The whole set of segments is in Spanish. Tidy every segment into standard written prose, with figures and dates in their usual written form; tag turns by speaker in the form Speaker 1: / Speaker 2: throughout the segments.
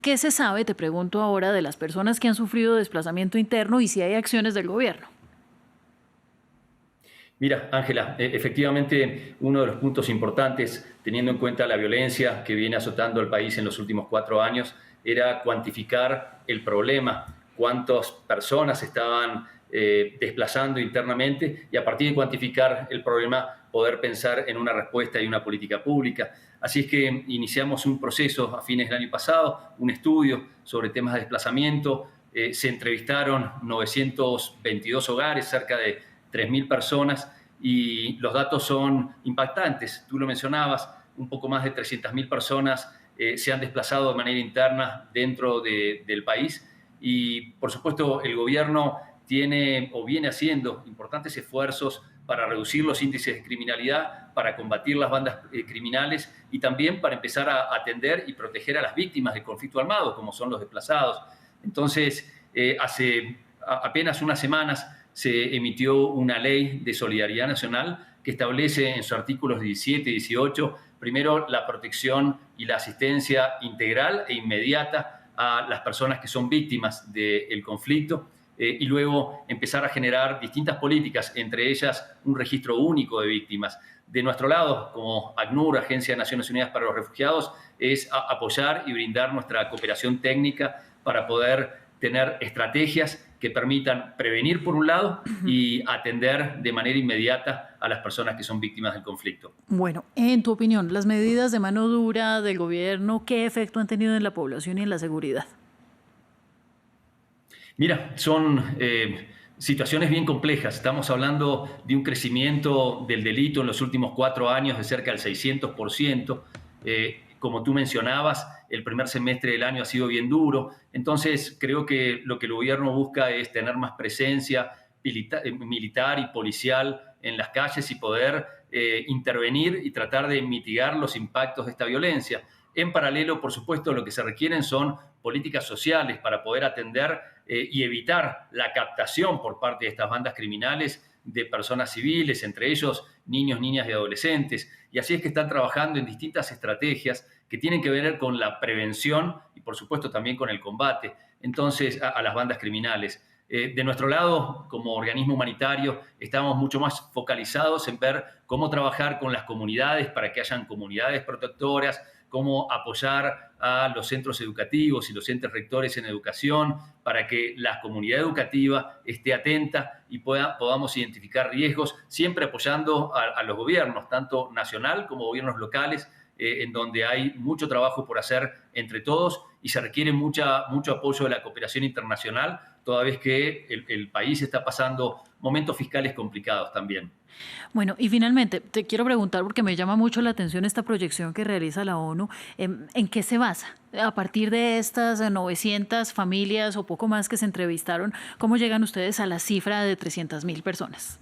Speaker 1: ¿Qué se sabe, te pregunto ahora, de las personas que han sufrido desplazamiento interno y si hay acciones del gobierno?
Speaker 2: Mira, Ángela, efectivamente uno de los puntos importantes, teniendo en cuenta la violencia que viene azotando al país en los últimos 4 años, era cuantificar el problema, cuántas personas estaban desplazando internamente y a partir de cuantificar el problema poder pensar en una respuesta y una política pública. Así es que iniciamos un proceso a fines del año pasado, un estudio sobre temas de desplazamiento. Se entrevistaron 922 hogares, cerca de 3.000 personas, y los datos son impactantes. Tú lo mencionabas, un poco más de 300.000 personas se han desplazado de manera interna dentro del país y, por supuesto, el gobierno tiene o viene haciendo importantes esfuerzos para reducir los índices de criminalidad, para combatir las bandas criminales y también para empezar a atender y proteger a las víctimas del conflicto armado, como son los desplazados. Entonces, hace apenas unas semanas se emitió una ley de solidaridad nacional que establece en sus artículos 17 y 18, primero, la protección y la asistencia integral e inmediata a las personas que son víctimas del conflicto, y luego empezar a generar distintas políticas, entre ellas un registro único de víctimas. De nuestro lado, como ACNUR, Agencia de Naciones Unidas para los Refugiados, es apoyar y brindar nuestra cooperación técnica para poder tener estrategias que permitan prevenir por un lado y atender de manera inmediata a las personas que son víctimas del conflicto.
Speaker 1: Bueno, en tu opinión, las medidas de mano dura del gobierno, ¿qué efecto han tenido en la población y en la seguridad?
Speaker 2: Mira, son situaciones bien complejas. Estamos hablando de un crecimiento del delito en los últimos 4 años de cerca del 600%. Como tú mencionabas, el primer semestre del año ha sido bien duro. Entonces, creo que lo que el gobierno busca es tener más presencia militar y policial en las calles y poder intervenir y tratar de mitigar los impactos de esta violencia. En paralelo, por supuesto, lo que se requieren son políticas sociales para poder atender y evitar la captación por parte de estas bandas criminales de personas civiles, entre ellos niños, niñas y adolescentes. Y así es que están trabajando en distintas estrategias que tienen que ver con la prevención y, por supuesto, también con el combate entonces a las bandas criminales. De nuestro lado, como organismo humanitario, estamos mucho más focalizados en ver cómo trabajar con las comunidades para que hayan comunidades protectoras, cómo apoyar a los centros educativos y los entes rectores en educación para que la comunidad educativa esté atenta y podamos identificar riesgos, siempre apoyando a los gobiernos, tanto nacional como gobiernos locales, en donde hay mucho trabajo por hacer entre todos y se requiere mucho apoyo de la cooperación internacional, toda vez que el país está pasando momentos fiscales complicados también.
Speaker 1: Bueno, y finalmente, te quiero preguntar, porque me llama mucho la atención esta proyección que realiza la ONU, ¿en qué se basa? A partir de estas 900 familias o poco más que se entrevistaron, ¿cómo llegan ustedes a la cifra de 300.000 personas?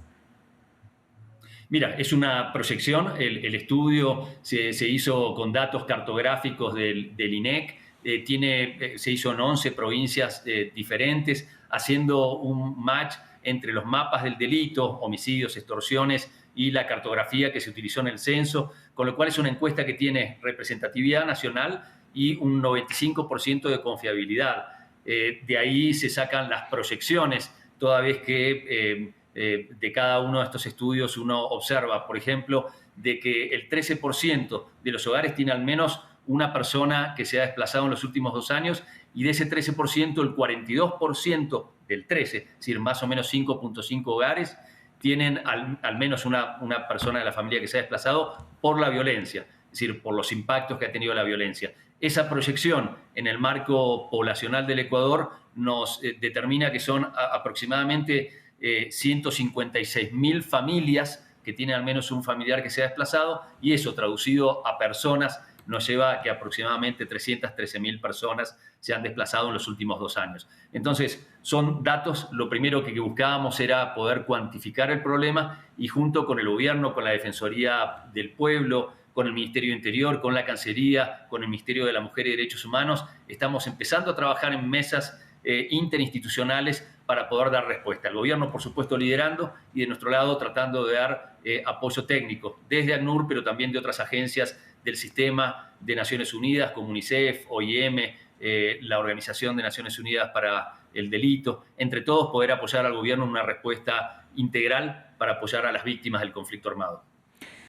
Speaker 2: Mira, es una proyección, el estudio se hizo con datos cartográficos del INEC, se hizo en 11 provincias diferentes, haciendo un match entre los mapas del delito, homicidios, extorsiones y la cartografía que se utilizó en el censo, con lo cual es una encuesta que tiene representatividad nacional y un 95% de confiabilidad. De ahí se sacan las proyecciones, toda vez que de cada uno de estos estudios uno observa, por ejemplo, de que el 13% de los hogares tiene al menos una persona que se ha desplazado en los últimos 2 años y de ese 13%, el 42% del 13, es decir, más o menos 5.5 hogares, tienen al menos una persona de la familia que se ha desplazado por la violencia, es decir, por los impactos que ha tenido la violencia. Esa proyección en el marco poblacional del Ecuador nos determina que son aproximadamente 156.000 familias que tienen al menos un familiar que se ha desplazado, y eso traducido a personas nos lleva a que aproximadamente 313.000 personas se han desplazado en los últimos 2 años. Entonces, son datos, lo primero que buscábamos era poder cuantificar el problema y junto con el gobierno, con la Defensoría del Pueblo, con el Ministerio de Interior, con la Cancillería, con el Ministerio de la Mujer y Derechos Humanos, estamos empezando a trabajar en mesas interinstitucionales para poder dar respuesta. El gobierno, por supuesto, liderando y de nuestro lado tratando de dar apoyo técnico desde ACNUR, pero también de otras agencias del sistema de Naciones Unidas, como UNICEF, OIM, la Organización de Naciones Unidas para el Delito, entre todos poder apoyar al gobierno en una respuesta integral para apoyar a las víctimas del conflicto armado.